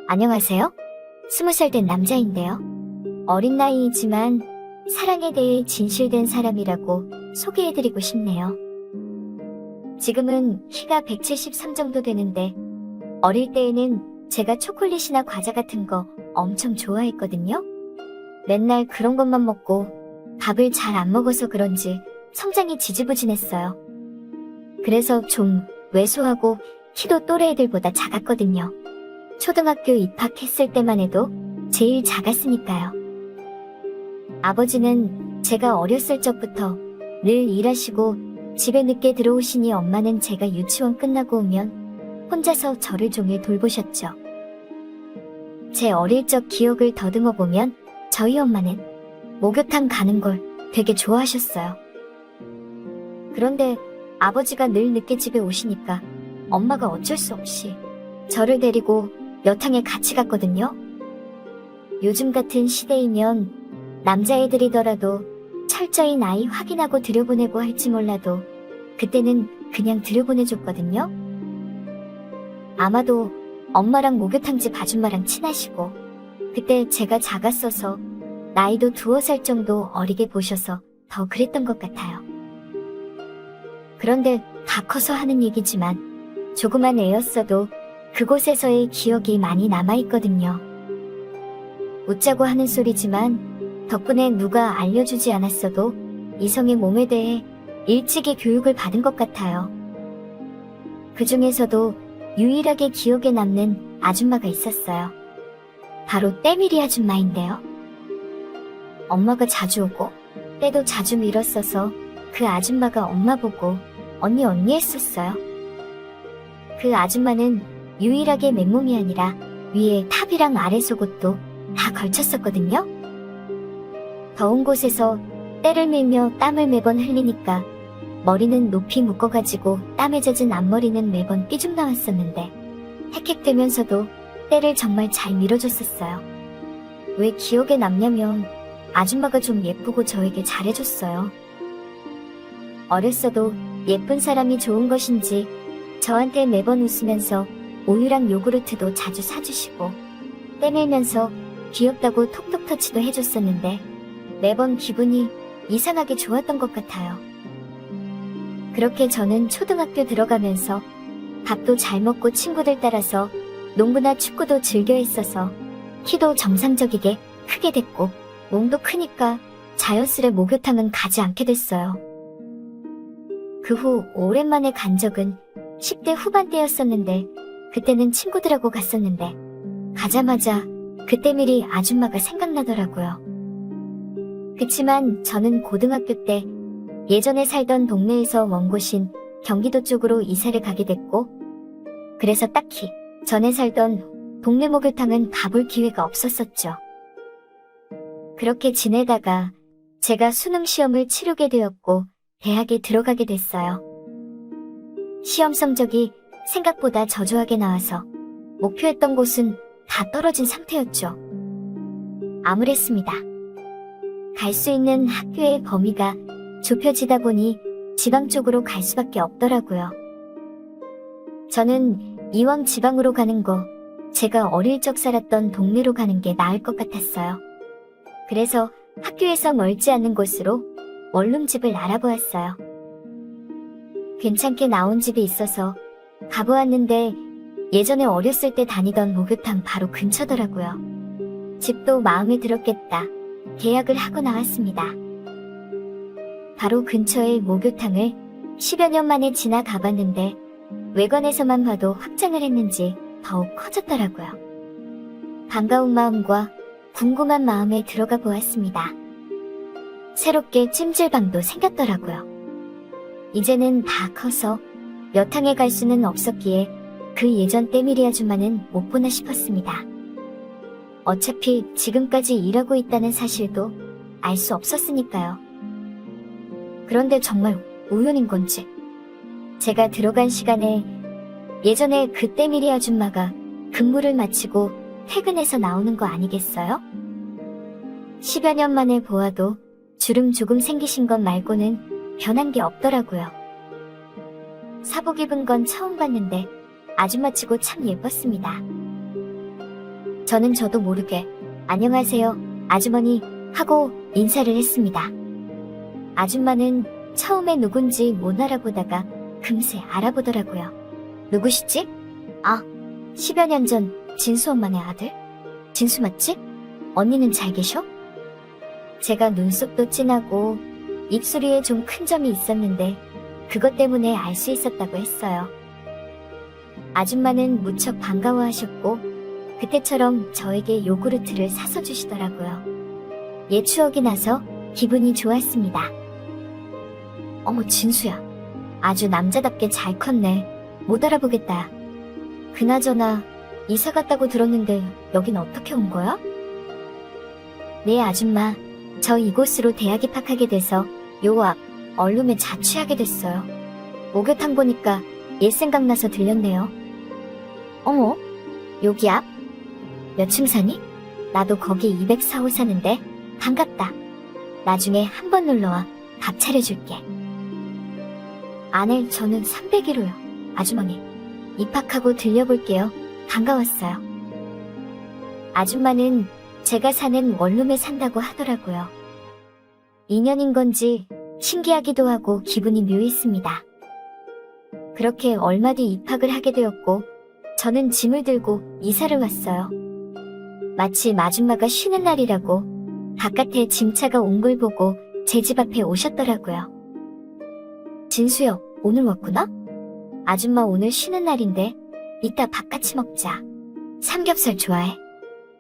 안녕하세요. 20살 된 남자인데요. 어린 나이이지만 사랑에 대해 진실된 사람이라고 소개해드리고 싶네요. 지금은 키가 173 정도 되는데 어릴 때에는 제가 초콜릿이나 과자 같은 거 엄청 좋아했거든요. 맨날 그런 것만 먹고 밥을 잘 안 먹어서 그런지 성장이 지지부진했어요. 그래서 좀 왜소하고 키도 또래 애들보다 작았거든요. 초등학교 입학했을 때만 해도 제일 작았으니까요. 아버지는 제가 어렸을 적부터 늘 일하시고 집에 늦게 들어오시니 엄마는 제가 유치원 끝나고 오면 혼자서 저를 종일 돌보셨죠. 제 어릴 적 기억을 더듬어 보면 저희 엄마는 목욕탕 가는 걸 되게 좋아하셨어요. 그런데 아버지가 늘 늦게 집에 오시니까 엄마가 어쩔 수 없이 저를 데리고 여탕에 같이 갔거든요. 요즘 같은 시대이면 남자애들이더라도 철저히 나이 확인하고 들여보내고 할지 몰라도 그때는 그냥 들여보내줬거든요. 아마도 엄마랑 목욕탕집 아줌마랑 친하시고 그때 제가 작았어서 나이도 2살 정도 어리게 보셔서 더 그랬던 것 같아요. 그런데 다 커서 하는 얘기지만 조그만 애였어도 그곳에서의 기억이 많이 남아있거든요. 웃자고 하는 소리지만 덕분에 누가 알려주지 않았어도 이성의 몸에 대해 일찍이 교육을 받은 것 같아요. 그 중에서도 유일하게 기억에 남는 아줌마가 있었어요. 바로 때밀이 아줌마인데요. 엄마가 자주 오고 때도 자주 밀었어서 그 아줌마가 엄마 보고 언니 했었어요. 그 아줌마는 유일하게 맨몸이 아니라 위에 탑이랑 아래 속옷도 다 걸쳤었거든요. 더운 곳에서 때를 밀며 땀을 매번 흘리니까 머리는 높이 묶어가지고 땀에 젖은 앞머리는 매번 삐죽 나왔었는데 헥헥대면서도 때를 정말 잘 밀어줬었어요. 왜 기억에 남냐면 아줌마가 좀 예쁘고 저에게 잘해줬어요. 어렸어도 예쁜 사람이 좋은 것인지 저한테 매번 웃으면서 우유랑 요구르트도 자주 사주시고 떼밀면서 귀엽다고 톡톡 터치도 해줬었는데 매번 기분이 이상하게 좋았던 것 같아요. 그렇게 저는 초등학교 들어가면서 밥도 잘 먹고 친구들 따라서 농구나 축구도 즐겨 했어서 키도 정상적이게 크게 됐고 몸도 크니까 자연스레 목욕탕은 가지 않게 됐어요. 그 후 오랜만에 간 적은 10대 후반때였었는데 그때는 친구들하고 갔었는데 가자마자 그때 미리 아줌마가 생각나더라고요. 그치만 저는 고등학교 때 예전에 살던 동네에서 원고신 경기도 쪽으로 이사를 가게 됐고 그래서 딱히 전에 살던 동네 목욕탕은 가볼 기회가 없었었죠. 그렇게 지내다가 제가 수능 시험을 치르게 되었고 대학에 들어가게 됐어요. 시험 성적이 생각보다 저조하게 나와서 목표했던 곳은 다 떨어진 상태였죠. 암울했습니다. 갈 수 있는 학교의 범위가 좁혀지다 보니 지방 쪽으로 갈 수밖에 없더라고요. 저는 이왕 지방으로 가는 거 제가 어릴 적 살았던 동네로 가는 게 나을 것 같았어요. 그래서 학교에서 멀지 않는 곳으로 원룸집을 알아보았어요. 괜찮게 나온 집이 있어서 가보았는데 예전에 어렸을 때 다니던 목욕탕 바로 근처더라고요. 집도 마음에 들었겠다. 계약을 하고 나왔습니다. 바로 근처의 목욕탕을 10여 년 만에 지나가 봤는데 외관에서만 봐도 확장을 했는지 더욱 커졌더라고요. 반가운 마음과 궁금한 마음에 들어가 보았습니다. 새롭게 찜질방도 생겼더라고요. 이제는 다 커서 여탕에 갈 수는 없었기에 그 예전 때밀이 아줌마는 못 보나 싶었습니다. 어차피 지금까지 일하고 있다는 사실도 알 수 없었으니까요. 그런데 정말 우연인 건지 제가 들어간 시간에 예전에 그 때밀이 아줌마가 근무를 마치고 퇴근해서 나오는 거 아니겠어요? 10여 년 만에 보아도 주름 조금 생기신 것 말고는 변한 게 없더라고요. 사복 입은 건 처음 봤는데 아줌마치고 참 예뻤습니다. 저는 저도 모르게 안녕하세요, 아주머니 하고 인사를 했습니다. 아줌마는 처음에 누군지 못 알아보다가 금세 알아보더라고요. 누구시지? 아, 10여 년 전 진수 엄마네 아들? 진수 맞지? 언니는 잘 계셔? 제가 눈썹도 진하고 입술위에 좀 큰 점이 있었는데 그것 때문에 알 수 있었다고 했어요. 아줌마는 무척 반가워하셨고 그때처럼 저에게 요구르트를 사서 주시더라고요. 옛 추억이 나서 기분이 좋았습니다. 어머 진수야, 아주 남자답게 잘 컸네. 못 알아보겠다. 그나저나 이사 갔다고 들었는데 여긴 어떻게 온 거야? 네 아줌마, 저 이곳으로 대학 입학하게 돼서 요 앞 얼룸에 자취하게 됐어요. 목욕탕 보니까 옛 생각나서 들렸네요. 어머, 여기 앞? 몇 층 사니? 나도 거기 204호 사는데 반갑다. 나중에 한번 놀러와 밥 차려줄게. 아네, 저는 301호요. 아주머니, 입학하고 들려볼게요. 반가웠어요. 아줌마는 제가 사는 원룸에 산다고 하더라고요. 인연인 건지 신기하기도 하고 기분이 묘했습니다. 그렇게 얼마 뒤 입학을 하게 되었고 저는 짐을 들고 이사를 왔어요. 마침 아줌마가 쉬는 날이라고 바깥에 짐차가 온 걸 보고 제 집 앞에 오셨더라고요. 진수여, 오늘 왔구나? 아줌마 오늘 쉬는 날인데 이따 밥 같이 먹자. 삼겹살 좋아해?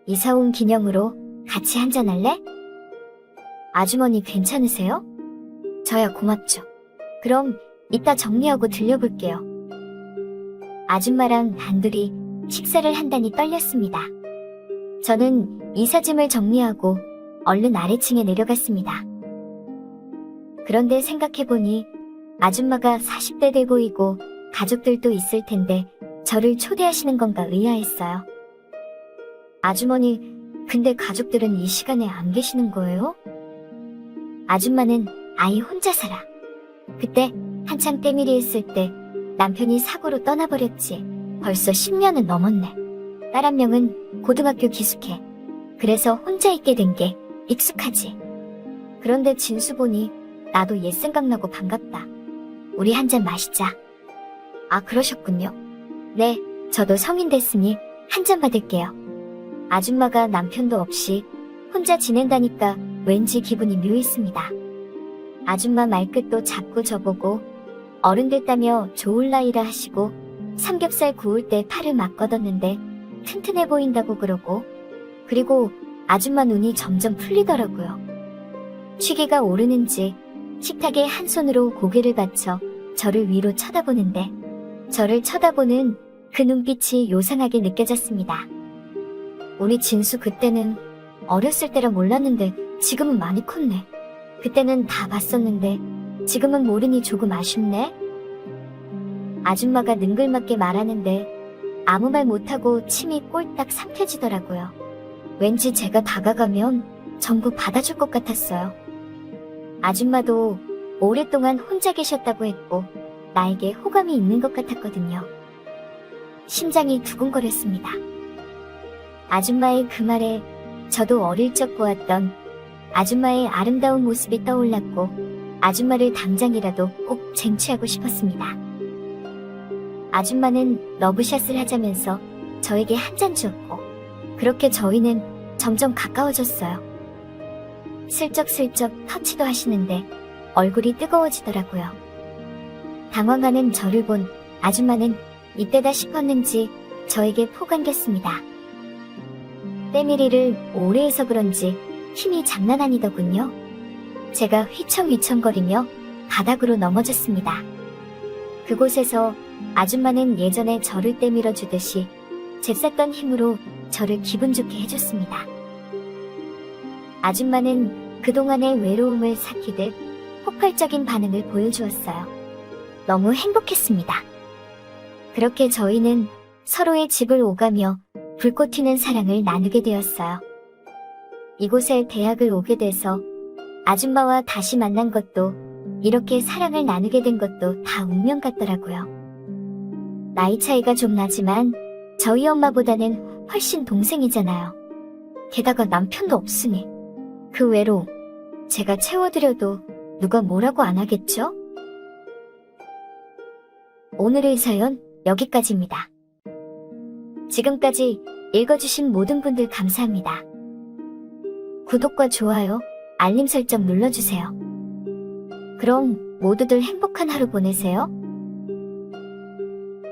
이사 온 기념으로 같이 한잔할래? 아주머니 괜찮으세요? 저야 고맙죠. 그럼 이따 정리하고 들려볼게요. 아줌마랑 단둘이 식사를 한다니 떨렸습니다. 저는 이사짐을 정리하고 얼른 아래층에 내려갔습니다. 그런데 생각해보니 아줌마가 40대 돼 보이고 가족들도 있을 텐데 저를 초대하시는 건가 의아했어요. 아주머니, 근데 가족들은 이 시간에 안 계시는 거예요? 아줌마는 아이 혼자 살아. 그때 한창 때밀이 했을 때 남편이 사고로 떠나버렸지. 벌써 10년은 넘었네. 딸 한 명은 고등학교 기숙해. 그래서 혼자 있게 된 게 익숙하지. 그런데 진수 보니 나도 옛 생각나고 반갑다. 우리 한잔 마시자. 아, 그러셨군요. 네, 저도 성인 됐으니 한잔 받을게요. 아줌마가 남편도 없이 혼자 지낸다니까 왠지 기분이 묘했습니다. 아줌마 말끝도 자꾸 저보고 어른 됐다며 좋을 나이라 하시고 삼겹살 구울 때 팔을 막 걷었는데 튼튼해 보인다고 그러고, 그리고 아줌마 눈이 점점 풀리더라고요. 취기가 오르는지 식탁에 한 손으로 고개를 받쳐 저를 위로 쳐다보는데 저를 쳐다보는 그 눈빛이 요상하게 느껴졌습니다. 우리 진수 그때는 어렸을 때라 몰랐는데 지금은 많이 컸네. 그때는 다 봤었는데 지금은 모르니 조금 아쉽네. 아줌마가 능글맞게 말하는데 아무 말 못하고 침이 꼴딱 삼켜지더라고요. 왠지 제가 다가가면 전부 받아줄 것 같았어요. 아줌마도 오랫동안 혼자 계셨다고 했고 나에게 호감이 있는 것 같았거든요. 심장이 두근거렸습니다. 아줌마의 그 말에 저도 어릴 적 보았던 아줌마의 아름다운 모습이 떠올랐고 아줌마를 당장이라도 꼭 쟁취하고 싶었습니다. 아줌마는 러브샷을 하자면서 저에게 한 잔 주었고 그렇게 저희는 점점 가까워졌어요. 슬쩍슬쩍 터치도 하시는데 얼굴이 뜨거워지더라고요. 당황하는 저를 본 아줌마는 이때다 싶었는지 저에게 폭 안겼습니다. 때밀이를 오래 해서 그런지 힘이 장난 아니더군요. 제가 휘청휘청거리며 바닥으로 넘어졌습니다. 그곳에서 아줌마는 예전에 저를 때밀어 주듯이 잽쌌던 힘으로 저를 기분 좋게 해줬습니다. 아줌마는 그동안의 외로움을 삭히듯 폭발적인 반응을 보여주었어요. 너무 행복했습니다. 그렇게 저희는 서로의 집을 오가며 불꽃 튀는 사랑을 나누게 되었어요. 이곳에 대학을 오게 돼서 아줌마와 다시 만난 것도 이렇게 사랑을 나누게 된 것도 다 운명 같더라고요. 나이 차이가 좀 나지만 저희 엄마보다는 훨씬 동생이잖아요. 게다가 남편도 없으니. 그 외로 제가 채워드려도 누가 뭐라고 안 하겠죠? 오늘의 사연 여기까지입니다. 지금까지 읽어주신 모든 분들 감사합니다. 구독과 좋아요, 알림 설정 눌러주세요. 그럼 모두들 행복한 하루 보내세요.